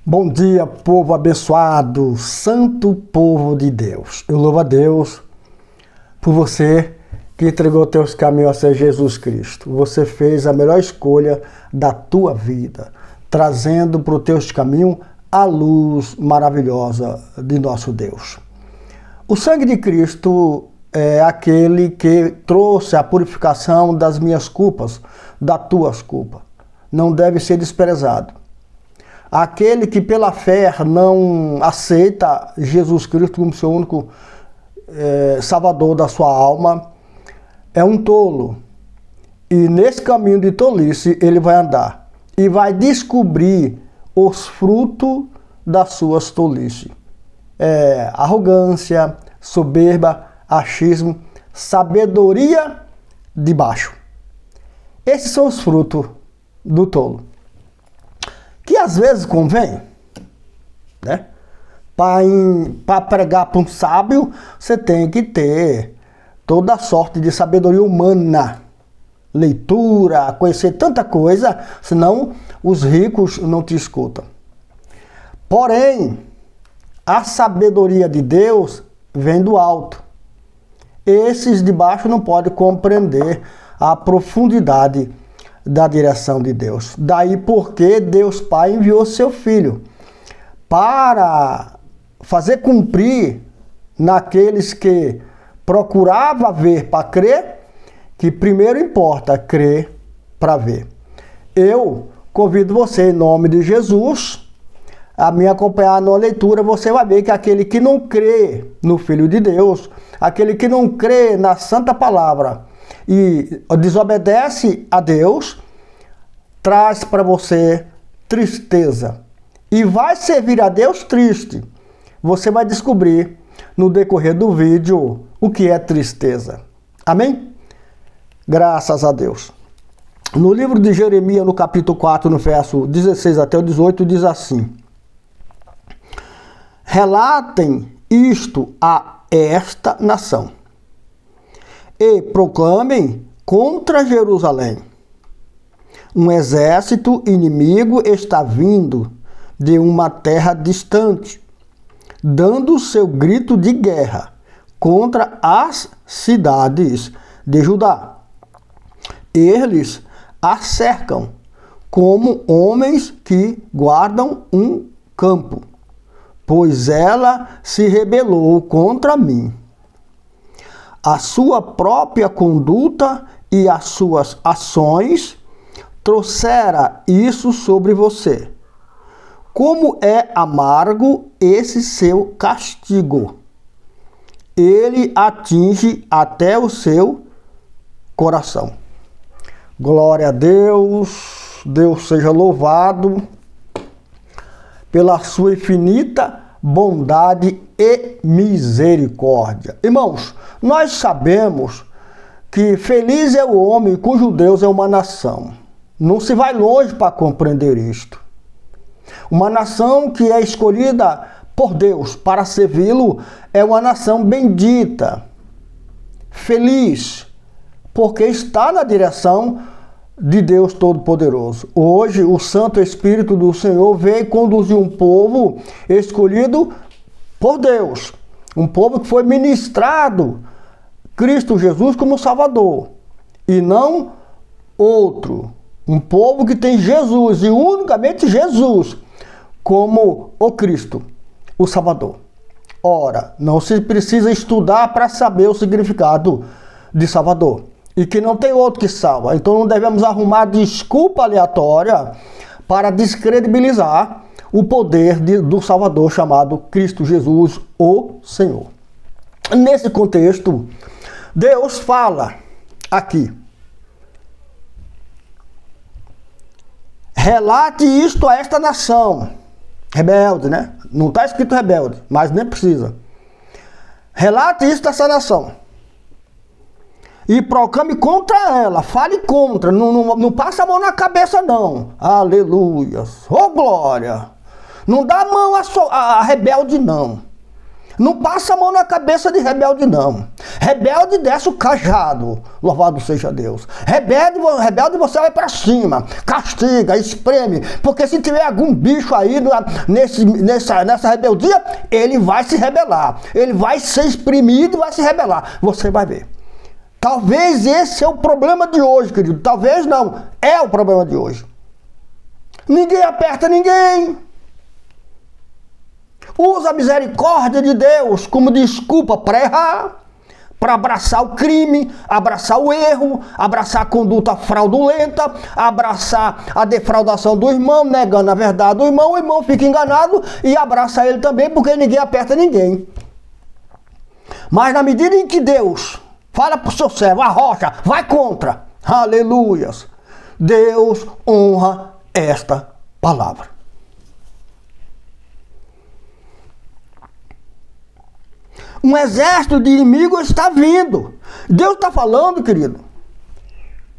Bom dia, povo abençoado, santo povo de Deus. Eu louvo a Deus por você que entregou teus caminhos a ser Jesus Cristo. Você fez a melhor escolha da tua vida, trazendo para os teus caminhos a luz maravilhosa de nosso Deus. O sangue de Cristo é aquele que trouxe a purificação das minhas culpas, das tuas culpas. Não deve ser desprezado. Aquele que pela fé não aceita Jesus Cristo como seu único salvador da sua alma, é um tolo. E nesse caminho de tolice ele vai andar e vai descobrir os frutos das suas tolices. Arrogância, soberba, achismo, sabedoria de baixo. Esses são os frutos do tolo. Que às vezes convém, né? Para pregar para um sábio, você tem que ter toda a sorte de sabedoria humana, leitura, conhecer tanta coisa, senão os ricos não te escutam. Porém, a sabedoria de Deus vem do alto. Esses de baixo não podem compreender a profundidade da direção de Deus. Daí porque Deus Pai enviou seu Filho para fazer cumprir naqueles que procurava ver para crer, que primeiro importa crer para ver. Eu convido você, em nome de Jesus, a me acompanhar na leitura. Você vai ver que aquele que não crê no Filho de Deus, aquele que não crê na Santa Palavra e desobedece a Deus, traz para você tristeza. E vai servir a Deus triste. Você vai descobrir no decorrer do vídeo o que é tristeza. Amém? Graças a Deus. No livro de Jeremias, no capítulo 4, no verso 16 até o 18, diz assim: relatem isto a esta nação e proclamem contra Jerusalém: um exército inimigo está vindo de uma terra distante, dando seu grito de guerra contra as cidades de Judá. Eles a cercam como homens que guardam um campo, pois ela se rebelou contra mim. A sua própria conduta e as suas ações trouxera isso sobre você. Como é amargo esse seu castigo! Ele atinge até o seu coração. Glória a Deus, Deus seja louvado pela sua infinita bondade e misericórdia. Irmãos, nós sabemos que feliz é o homem cujo Deus é uma nação. Não se vai longe para compreender isto. Uma nação que é escolhida por Deus para servi-lo é uma nação bendita, feliz, porque está na direção de Deus Todo-Poderoso. Hoje, o Santo Espírito do Senhor veio conduzir um povo escolhido por Deus, um povo que foi ministrado Cristo Jesus como Salvador, e não outro. Um povo que tem Jesus, e unicamente Jesus, como o Cristo, o Salvador. Ora, não se precisa estudar para saber o significado de Salvador. E que não tem outro que salva. Então não devemos arrumar desculpa aleatória para descredibilizar o poder do Salvador chamado Cristo Jesus, o Senhor. Nesse contexto, Deus fala aqui: relate isto a esta nação. Rebelde, né? Não está escrito rebelde, mas nem precisa. Relate isto a essa nação. E proclame contra ela. Fale contra. Não passa a mão na cabeça, não. Aleluia. Oh, glória. Não dá a mão a rebelde, não. Não passa a mão na cabeça de rebelde, não. Rebelde desce o cajado, louvado seja Deus. Rebelde você vai para cima, castiga, espreme, porque se tiver algum bicho aí nessa rebeldia, ele vai se rebelar. Ele vai ser exprimido e vai se rebelar. Você vai ver. Talvez esse é o problema de hoje, querido. Talvez não, é o problema de hoje. Ninguém aperta ninguém. Usa a misericórdia de Deus como desculpa para errar, para abraçar o crime, abraçar o erro, abraçar a conduta fraudulenta, abraçar a defraudação do irmão, negando a verdade do irmão, o irmão fica enganado e abraça ele também, porque ninguém aperta ninguém. Mas na medida em que Deus fala para o seu servo, arrocha, vai contra, aleluias, Deus honra esta palavra. Um exército de inimigos está vindo. Deus está falando, querido,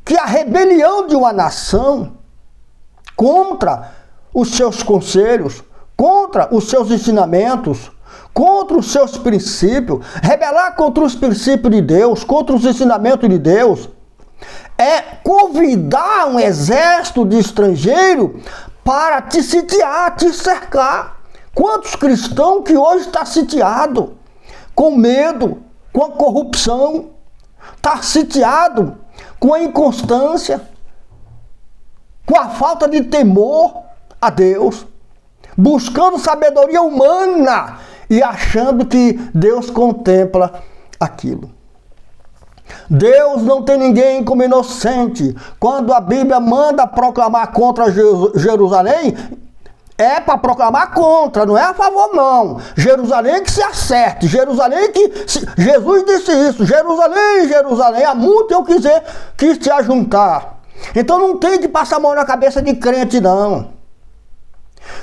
que a rebelião de uma nação contra os seus conselhos, contra os seus ensinamentos, contra os seus princípios, rebelar contra os princípios de Deus, contra os ensinamentos de Deus, é convidar um exército de estrangeiro para te sitiar, te cercar. Quantos cristãos que hoje estão sitiados? Com medo, com a corrupção, está sitiado com a inconstância, com a falta de temor a Deus, buscando sabedoria humana e achando que Deus contempla aquilo. Deus não tem ninguém como inocente. Quando a Bíblia manda proclamar contra Jerusalém, é para proclamar contra, não é a favor não. Jerusalém que se acerte, Jerusalém que... Jesus disse isso, Jerusalém, Jerusalém, há muito eu quis te ajuntar. Então não tem que passar a mão na cabeça de crente não.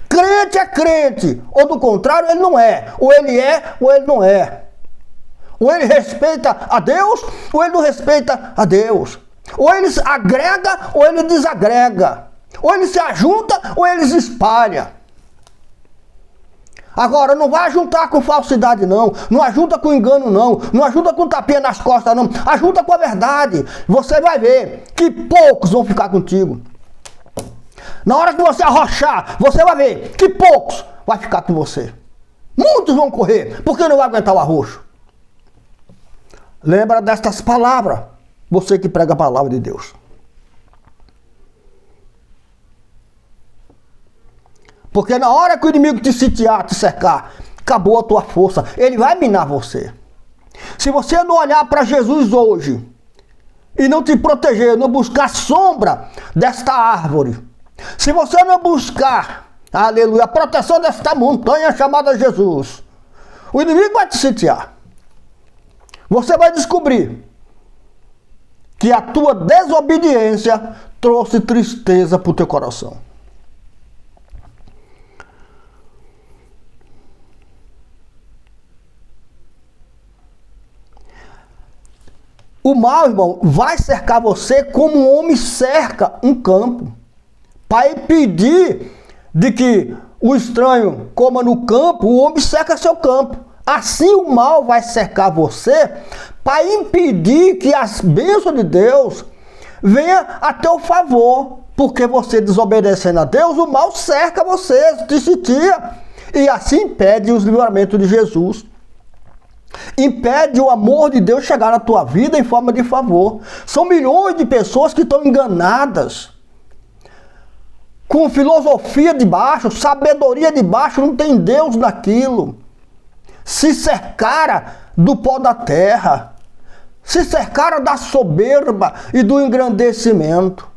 Crente é crente, ou do contrário ele não é. Ou ele é, ou ele não é. Ou ele respeita a Deus, ou ele não respeita a Deus. Ou ele agrega, ou ele desagrega. Ou ele se ajunta, ou ele se espalha. Agora, não vai ajuntar com falsidade, não. Não ajunta com engano, não. Não ajuda com tapinha nas costas, não. Ajuda com a verdade. Você vai ver que poucos vão ficar contigo. Na hora que você arrochar, você vai ver que poucos vão ficar com você. Muitos vão correr, porque não vai aguentar o arroxo. Lembra destas palavras, você que prega a palavra de Deus. Porque na hora que o inimigo te sitiar, te cercar, acabou a tua força. Ele vai minar você. Se você não olhar para Jesus hoje e não te proteger, não buscar sombra desta árvore, se você não buscar, aleluia, a proteção desta montanha chamada Jesus, o inimigo vai te sitiar. Você vai descobrir que a tua desobediência trouxe tristeza para o teu coração. O mal, irmão, vai cercar você como um homem cerca um campo, para impedir de que o estranho coma no campo, o homem cerca seu campo. Assim o mal vai cercar você para impedir que as bênçãos de Deus venham a teu favor. Porque você desobedecendo a Deus, o mal cerca você, te sitia. E assim impede os livramentos de Jesus. Impede o amor de Deus chegar na tua vida em forma de favor. São milhões de pessoas que estão enganadas. Com filosofia de baixo, sabedoria de baixo, não tem Deus naquilo. Se cercaram do pó da terra. Se cercaram da soberba e do engrandecimento.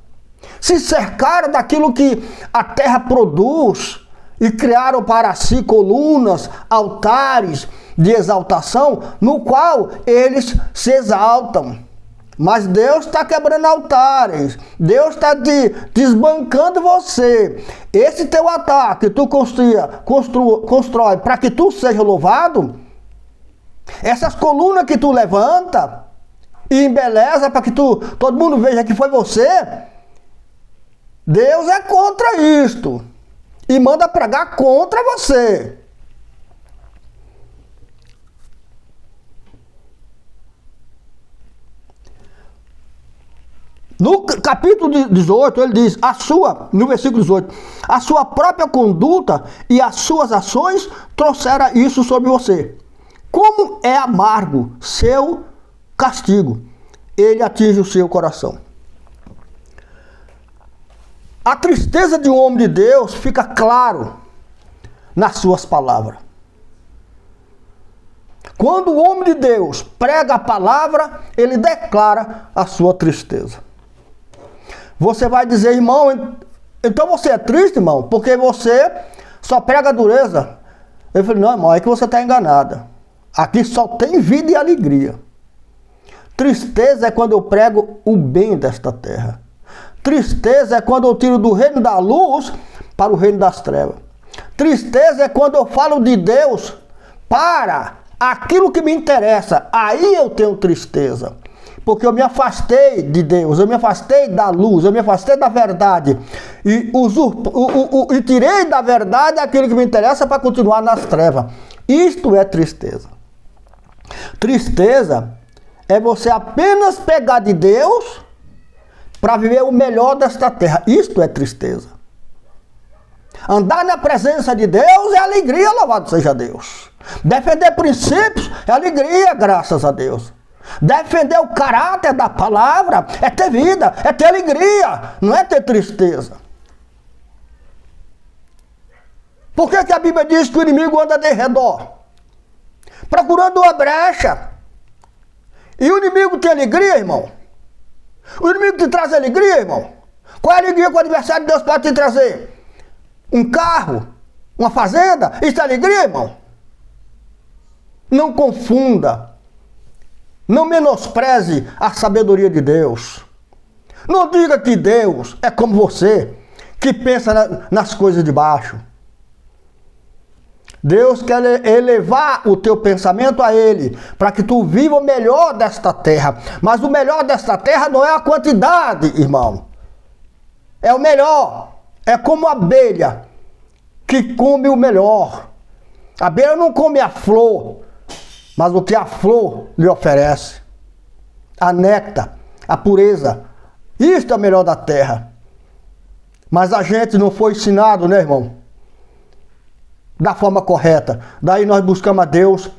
Se cercaram daquilo que a terra produz e criaram para si colunas, altares de exaltação, no qual eles se exaltam. Mas Deus está quebrando altares, Deus está desbancando você. Esse teu altar que tu constrói para que tu seja louvado, essas colunas que tu levanta e embeleza para que todo mundo veja que foi você, Deus é contra isto e manda pregar contra você. No capítulo 18, ele diz, no versículo 18, a sua própria conduta e as suas ações trouxeram isso sobre você. Como é amargo seu castigo, ele atinge o seu coração. A tristeza de um homem de Deus fica claro nas suas palavras. Quando o homem de Deus prega a palavra, ele declara a sua tristeza. Você vai dizer, irmão, então você é triste, irmão, porque você só prega dureza. Eu falei, não, irmão, é que você está enganada. Aqui só tem vida e alegria. Tristeza é quando eu prego o bem desta terra. Tristeza é quando eu tiro do reino da luz para o reino das trevas. Tristeza é quando eu falo de Deus para aquilo que me interessa. Aí eu tenho tristeza. Porque eu me afastei de Deus, eu me afastei da luz, eu me afastei da verdade. E tirei da verdade aquilo que me interessa para continuar nas trevas. Isto é tristeza. Tristeza é você apenas pegar de Deus para viver o melhor desta terra. Isto é tristeza. Andar na presença de Deus é alegria, louvado seja Deus. Defender princípios é alegria, graças a Deus. Defender o caráter da palavra é ter vida, é ter alegria, não é ter tristeza. Por que a Bíblia diz que o inimigo anda de redor? Procurando uma brecha. E o inimigo tem alegria, irmão? O inimigo te traz alegria, irmão? Qual é a alegria que o adversário de Deus pode te trazer? Um carro? Uma fazenda? Isso é alegria, irmão? Não confunda. Não menospreze a sabedoria de Deus. Não diga que Deus é como você, que pensa nas coisas de baixo. Deus quer elevar o teu pensamento a Ele, para que tu viva o melhor desta terra. Mas o melhor desta terra não é a quantidade, irmão. É o melhor. É como a abelha, que come o melhor. A abelha não come a flor, mas o que a flor lhe oferece. A néctar, a pureza. Isto é o melhor da terra. Mas a gente não foi ensinado, né, irmão? Da forma correta. Daí nós buscamos a Deus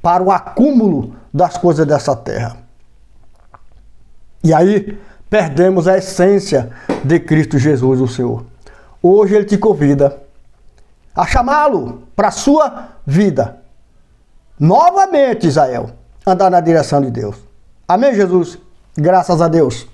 para o acúmulo das coisas dessa terra. E aí perdemos a essência de Cristo Jesus, o Senhor. Hoje Ele te convida a chamá-lo para a sua vida. Novamente, Israel, andar na direção de Deus. Amém, Jesus? Graças a Deus.